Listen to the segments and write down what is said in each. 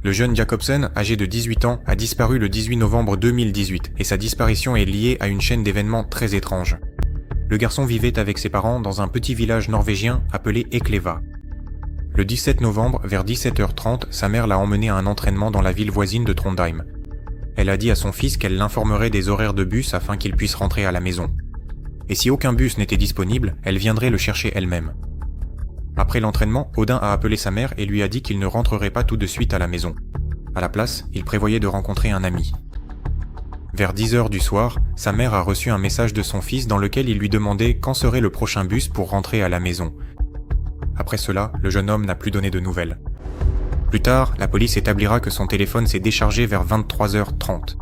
Le jeune Jacobsen, âgé de 18 ans, a disparu le 18 novembre 2018 et sa disparition est liée à une chaîne d'événements très étranges. Le garçon vivait avec ses parents dans un petit village norvégien appelé Ekleva. Le 17 novembre, vers 17h30, sa mère l'a emmené à un entraînement dans la ville voisine de Trondheim. Elle a dit à son fils qu'elle l'informerait des horaires de bus afin qu'il puisse rentrer à la maison. Et si aucun bus n'était disponible, elle viendrait le chercher elle-même. Après l'entraînement, Odin a appelé sa mère et lui a dit qu'il ne rentrerait pas tout de suite à la maison. À la place, il prévoyait de rencontrer un ami. Vers 10h du soir, sa mère a reçu un message de son fils dans lequel il lui demandait quand serait le prochain bus pour rentrer à la maison. Après cela, le jeune homme n'a plus donné de nouvelles. Plus tard, la police établira que son téléphone s'est déchargé vers 23h30.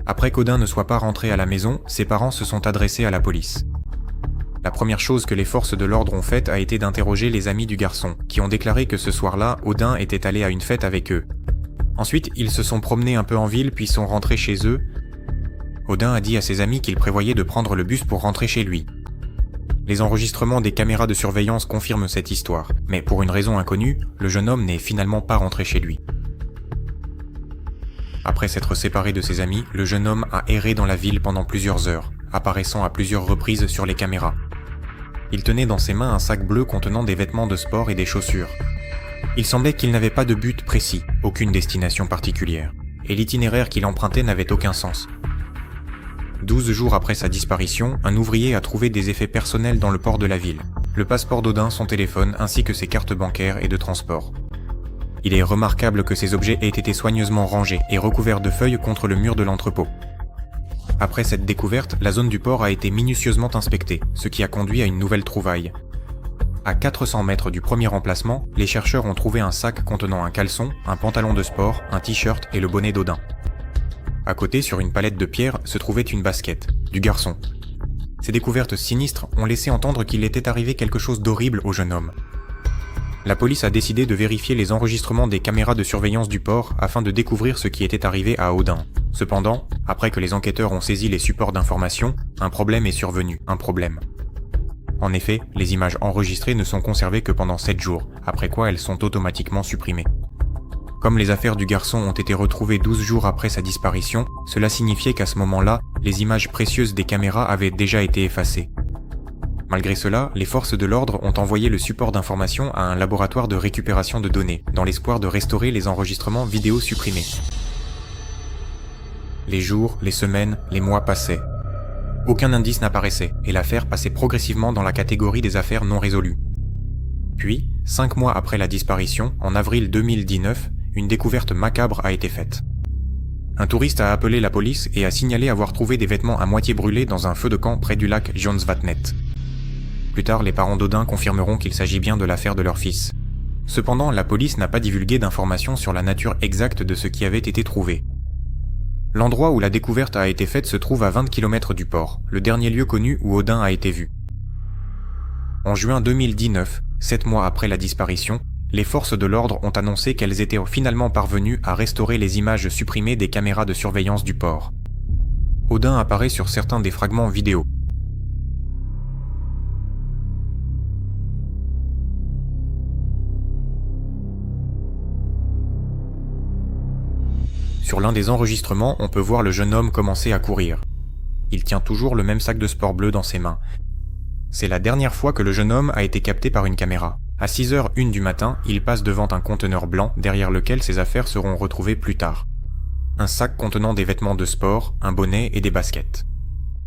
Après qu'Odin ne soit pas rentré à la maison, ses parents se sont adressés à la police. La première chose que les forces de l'ordre ont faite a été d'interroger les amis du garçon, qui ont déclaré que ce soir-là, Odin était allé à une fête avec eux. Ensuite, ils se sont promenés un peu en ville puis sont rentrés chez eux. Odin a dit à ses amis qu'il prévoyait de prendre le bus pour rentrer chez lui. Les enregistrements des caméras de surveillance confirment cette histoire, mais pour une raison inconnue, le jeune homme n'est finalement pas rentré chez lui. Après s'être séparé de ses amis, le jeune homme a erré dans la ville pendant plusieurs heures, apparaissant à plusieurs reprises sur les caméras. Il tenait dans ses mains un sac bleu contenant des vêtements de sport et des chaussures. Il semblait qu'il n'avait pas de but précis, aucune destination particulière, et l'itinéraire qu'il empruntait n'avait aucun sens. 12 jours après sa disparition, un ouvrier a trouvé des effets personnels dans le port de la ville, le passeport d'Odin, son téléphone ainsi que ses cartes bancaires et de transport. Il est remarquable que ces objets aient été soigneusement rangés et recouverts de feuilles contre le mur de l'entrepôt. Après cette découverte, la zone du port a été minutieusement inspectée, ce qui a conduit à une nouvelle trouvaille. À 400 mètres du premier emplacement, les chercheurs ont trouvé un sac contenant un caleçon, un pantalon de sport, un t-shirt et le bonnet d'Odin. À côté, sur une palette de pierre, se trouvait une basket, du garçon. Ces découvertes sinistres ont laissé entendre qu'il était arrivé quelque chose d'horrible au jeune homme. La police a décidé de vérifier les enregistrements des caméras de surveillance du port afin de découvrir ce qui était arrivé à Odin. Cependant, après que les enquêteurs ont saisi les supports d'information, un problème est survenu, un problème. En effet, les images enregistrées ne sont conservées que pendant 7 jours, après quoi elles sont automatiquement supprimées. Comme les affaires du garçon ont été retrouvées 12 jours après sa disparition, cela signifiait qu'à ce moment-là, les images précieuses des caméras avaient déjà été effacées. Malgré cela, les forces de l'ordre ont envoyé le support d'information à un laboratoire de récupération de données, dans l'espoir de restaurer les enregistrements vidéo supprimés. Les jours, les semaines, les mois passaient. Aucun indice n'apparaissait, et l'affaire passait progressivement dans la catégorie des affaires non résolues. Puis, 5 mois après la disparition, en avril 2019, une découverte macabre a été faite. Un touriste a appelé la police et a signalé avoir trouvé des vêtements à moitié brûlés dans un feu de camp près du lac Jonsvatnet. Plus tard, les parents d'Odin confirmeront qu'il s'agit bien de l'affaire de leur fils. Cependant, la police n'a pas divulgué d'informations sur la nature exacte de ce qui avait été trouvé. L'endroit où la découverte a été faite se trouve à 20 km du port, le dernier lieu connu où Odin a été vu. En juin 2019, 7 mois après la disparition, les forces de l'ordre ont annoncé qu'elles étaient finalement parvenues à restaurer les images supprimées des caméras de surveillance du port. Odin apparaît sur certains des fragments vidéo. Sur l'un des enregistrements, on peut voir le jeune homme commencer à courir. Il tient toujours le même sac de sport bleu dans ses mains. C'est la dernière fois que le jeune homme a été capté par une caméra. À 6h01 du matin, il passe devant un conteneur blanc derrière lequel ses affaires seront retrouvées plus tard. Un sac contenant des vêtements de sport, un bonnet et des baskets.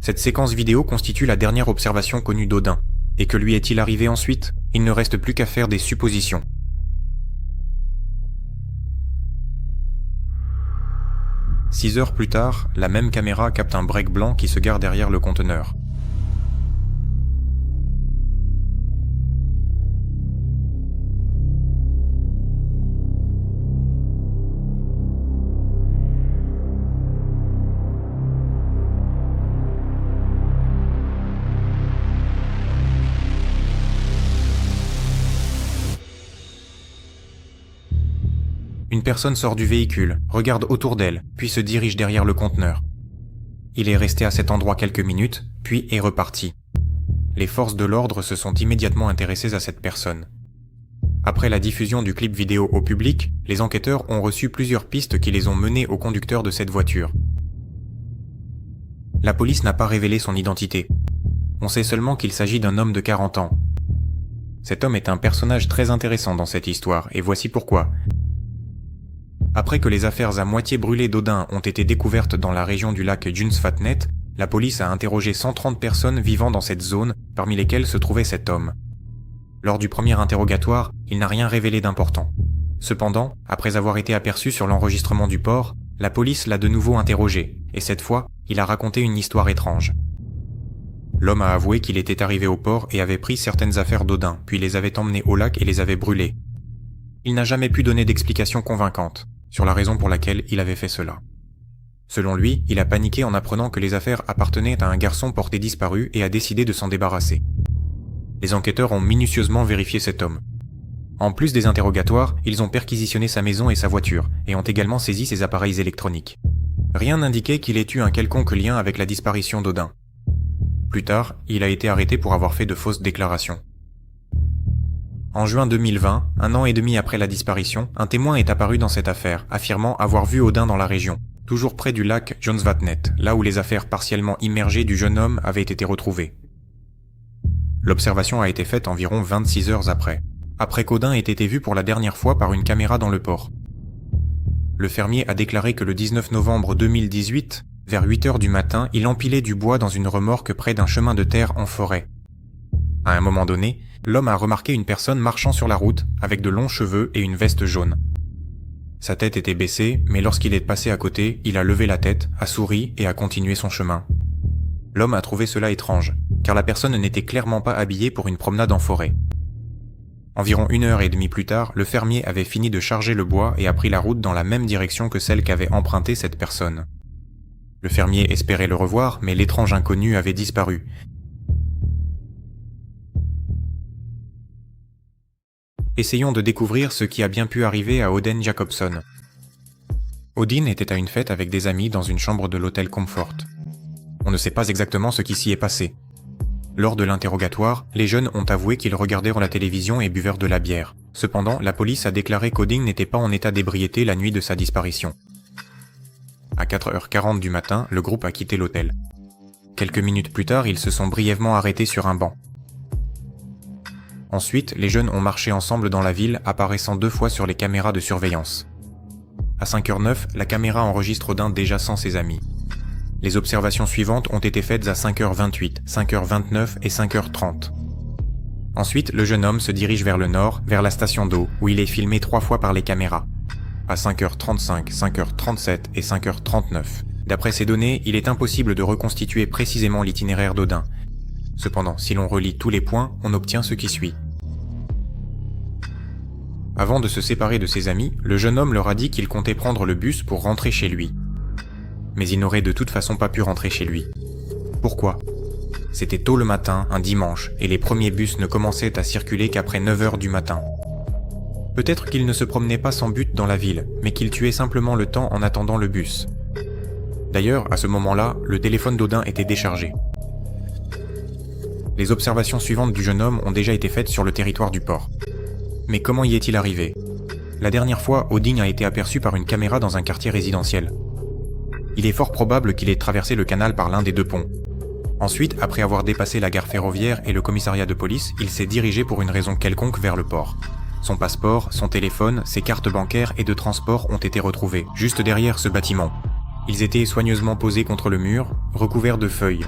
Cette séquence vidéo constitue la dernière observation connue d'Odin. Et que lui est-il arrivé ensuite? Il ne reste plus qu'à faire des suppositions. Six heures plus tard, la même caméra capte un break blanc qui se gare derrière le conteneur. Une personne sort du véhicule, regarde autour d'elle, puis se dirige derrière le conteneur. Il est resté à cet endroit quelques minutes, puis est reparti. Les forces de l'ordre se sont immédiatement intéressées à cette personne. Après la diffusion du clip vidéo au public, les enquêteurs ont reçu plusieurs pistes qui les ont menés au conducteur de cette voiture. La police n'a pas révélé son identité. On sait seulement qu'il s'agit d'un homme de 40 ans. Cet homme est un personnage très intéressant dans cette histoire, et voici pourquoi. Après que les affaires à moitié brûlées d'Odin ont été découvertes dans la région du lac Junsvatnet, la police a interrogé 130 personnes vivant dans cette zone, parmi lesquelles se trouvait cet homme. Lors du premier interrogatoire, il n'a rien révélé d'important. Cependant, après avoir été aperçu sur l'enregistrement du port, la police l'a de nouveau interrogé, et cette fois, il a raconté une histoire étrange. L'homme a avoué qu'il était arrivé au port et avait pris certaines affaires d'Odin, puis les avait emmenées au lac et les avait brûlées. Il n'a jamais pu donner d'explication convaincante sur la raison pour laquelle il avait fait cela. Selon lui, il a paniqué en apprenant que les affaires appartenaient à un garçon porté disparu et a décidé de s'en débarrasser. Les enquêteurs ont minutieusement vérifié cet homme. En plus des interrogatoires, ils ont perquisitionné sa maison et sa voiture, et ont également saisi ses appareils électroniques. Rien n'indiquait qu'il ait eu un quelconque lien avec la disparition d'Odin. Plus tard, il a été arrêté pour avoir fait de fausses déclarations. En juin 2020, 1 an et demi après la disparition, un témoin est apparu dans cette affaire, affirmant avoir vu Odin dans la région, toujours près du lac Junsvatnet, là où les affaires partiellement immergées du jeune homme avaient été retrouvées. L'observation a été faite environ 26 heures après qu'Odin ait été vu pour la dernière fois par une caméra dans le port. Le fermier a déclaré que le 19 novembre 2018, vers 8 heures du matin, il empilait du bois dans une remorque près d'un chemin de terre en forêt. À un moment donné, l'homme a remarqué une personne marchant sur la route, avec de longs cheveux et une veste jaune. Sa tête était baissée, mais lorsqu'il est passé à côté, il a levé la tête, a souri et a continué son chemin. L'homme a trouvé cela étrange, car la personne n'était clairement pas habillée pour une promenade en forêt. Environ 1h30 plus tard, le fermier avait fini de charger le bois et a pris la route dans la même direction que celle qu'avait empruntée cette personne. Le fermier espérait le revoir, mais l'étrange inconnu avait disparu. Essayons de découvrir ce qui a bien pu arriver à Odin Jacobson. Odin était à une fête avec des amis dans une chambre de l'hôtel Comfort. On ne sait pas exactement ce qui s'y est passé. Lors de l'interrogatoire, les jeunes ont avoué qu'ils regardèrent la télévision et buvèrent de la bière. Cependant, la police a déclaré qu'Odin n'était pas en état d'ébriété la nuit de sa disparition. À 4h40 du matin, le groupe a quitté l'hôtel. Quelques minutes plus tard, ils se sont brièvement arrêtés sur un banc. Ensuite, les jeunes ont marché ensemble dans la ville, apparaissant 2 fois sur les caméras de surveillance. À 5h09, la caméra enregistre Odin déjà sans ses amis. Les observations suivantes ont été faites à 5h28, 5h29 et 5h30. Ensuite, le jeune homme se dirige vers le nord, vers la station d'eau, où il est filmé 3 fois par les caméras. À 5h35, 5h37 et 5h39. D'après ces données, il est impossible de reconstituer précisément l'itinéraire d'Odin. Cependant, si l'on relie tous les points, on obtient ce qui suit. Avant de se séparer de ses amis, le jeune homme leur a dit qu'il comptait prendre le bus pour rentrer chez lui. Mais il n'aurait de toute façon pas pu rentrer chez lui. Pourquoi ? C'était tôt le matin, un dimanche, et les premiers bus ne commençaient à circuler qu'après 9h du matin. Peut-être qu'il ne se promenait pas sans but dans la ville, mais qu'il tuait simplement le temps en attendant le bus. D'ailleurs, à ce moment-là, le téléphone d'Odin était déchargé. Les observations suivantes du jeune homme ont déjà été faites sur le territoire du port. Mais comment y est-il arrivé ? La dernière fois, Odin a été aperçu par une caméra dans un quartier résidentiel. Il est fort probable qu'il ait traversé le canal par l'un des 2 ponts. Ensuite, après avoir dépassé la gare ferroviaire et le commissariat de police, il s'est dirigé pour une raison quelconque vers le port. Son passeport, son téléphone, ses cartes bancaires et de transport ont été retrouvés, juste derrière ce bâtiment. Ils étaient soigneusement posés contre le mur, recouverts de feuilles.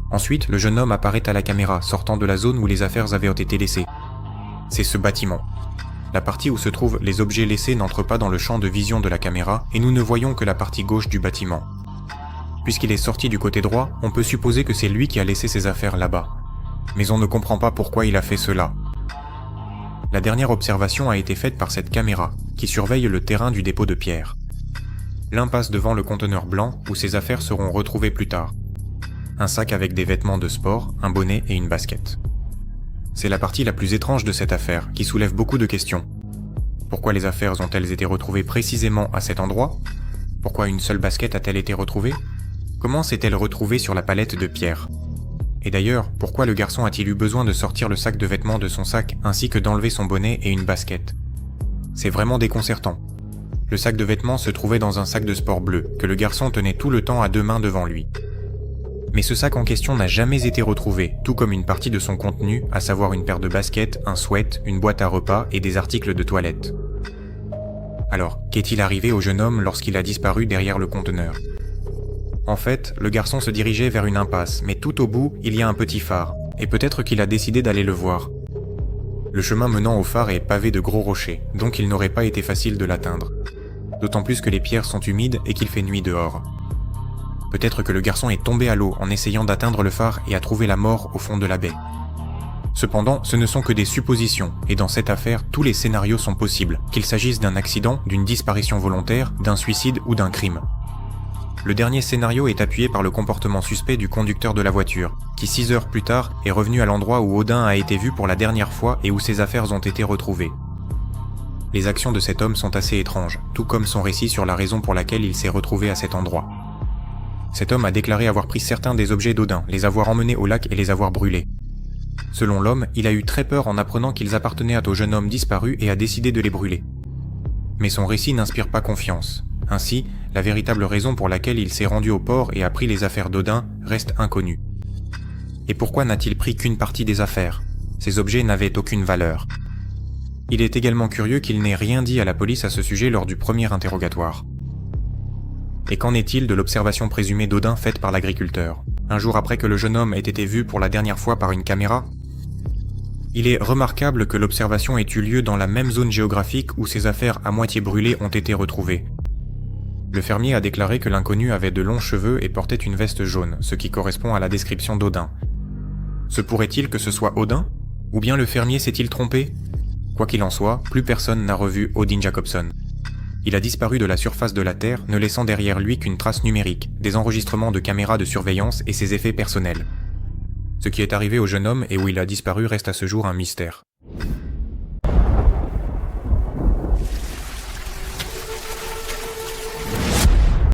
Ensuite, le jeune homme apparaît à la caméra, sortant de la zone où les affaires avaient été laissées. C'est ce bâtiment. La partie où se trouvent les objets laissés n'entre pas dans le champ de vision de la caméra, et nous ne voyons que la partie gauche du bâtiment. Puisqu'il est sorti du côté droit, on peut supposer que c'est lui qui a laissé ses affaires là-bas. Mais on ne comprend pas pourquoi il a fait cela. La dernière observation a été faite par cette caméra, qui surveille le terrain du dépôt de pierres. L'un passe devant le conteneur blanc où ses affaires seront retrouvées plus tard. Un sac avec des vêtements de sport, un bonnet et une basket. C'est la partie la plus étrange de cette affaire, qui soulève beaucoup de questions. Pourquoi les affaires ont-elles été retrouvées précisément à cet endroit ? Pourquoi une seule basket a-t-elle été retrouvée ? Comment s'est-elle retrouvée sur la palette de pierre ? Et d'ailleurs, pourquoi le garçon a-t-il eu besoin de sortir le sac de vêtements de son sac ainsi que d'enlever son bonnet et une basket? C'est vraiment déconcertant. Le sac de vêtements se trouvait dans un sac de sport bleu, que le garçon tenait tout le temps à 2 mains devant lui. Mais ce sac en question n'a jamais été retrouvé, tout comme une partie de son contenu, à savoir une paire de baskets, un sweat, une boîte à repas et des articles de toilette. Alors, qu'est-il arrivé au jeune homme lorsqu'il a disparu derrière le conteneur? En fait, le garçon se dirigeait vers une impasse, mais tout au bout, il y a un petit phare, et peut-être qu'il a décidé d'aller le voir. Le chemin menant au phare est pavé de gros rochers, donc il n'aurait pas été facile de l'atteindre. D'autant plus que les pierres sont humides et qu'il fait nuit dehors. Peut-être que le garçon est tombé à l'eau en essayant d'atteindre le phare et a trouvé la mort au fond de la baie. Cependant, ce ne sont que des suppositions, et dans cette affaire, tous les scénarios sont possibles, qu'il s'agisse d'un accident, d'une disparition volontaire, d'un suicide ou d'un crime. Le dernier scénario est appuyé par le comportement suspect du conducteur de la voiture, qui 6 heures plus tard est revenu à l'endroit où Odin a été vu pour la dernière fois et où ses affaires ont été retrouvées. Les actions de cet homme sont assez étranges, tout comme son récit sur la raison pour laquelle il s'est retrouvé à cet endroit. Cet homme a déclaré avoir pris certains des objets d'Odin, les avoir emmenés au lac et les avoir brûlés. Selon l'homme, il a eu très peur en apprenant qu'ils appartenaient au jeune homme disparu et a décidé de les brûler. Mais son récit n'inspire pas confiance. Ainsi, la véritable raison pour laquelle il s'est rendu au port et a pris les affaires d'Odin reste inconnue. Et pourquoi n'a-t-il pris qu'une partie des affaires? Ces objets n'avaient aucune valeur. Il est également curieux qu'il n'ait rien dit à la police à ce sujet lors du premier interrogatoire. Et qu'en est-il de l'observation présumée d'Odin faite par l'agriculteur, un jour après que le jeune homme ait été vu pour la dernière fois par une caméra? Il est remarquable que l'observation ait eu lieu dans la même zone géographique où ces affaires à moitié brûlées ont été retrouvées. Le fermier a déclaré que l'inconnu avait de longs cheveux et portait une veste jaune, ce qui correspond à la description d'Odin. Se pourrait-il que ce soit Odin? Ou bien le fermier s'est-il trompé? Quoi qu'il en soit, plus personne n'a revu Odin Jacobson. Il a disparu de la surface de la Terre, ne laissant derrière lui qu'une trace numérique, des enregistrements de caméras de surveillance et ses effets personnels. Ce qui est arrivé au jeune homme et où il a disparu reste à ce jour un mystère.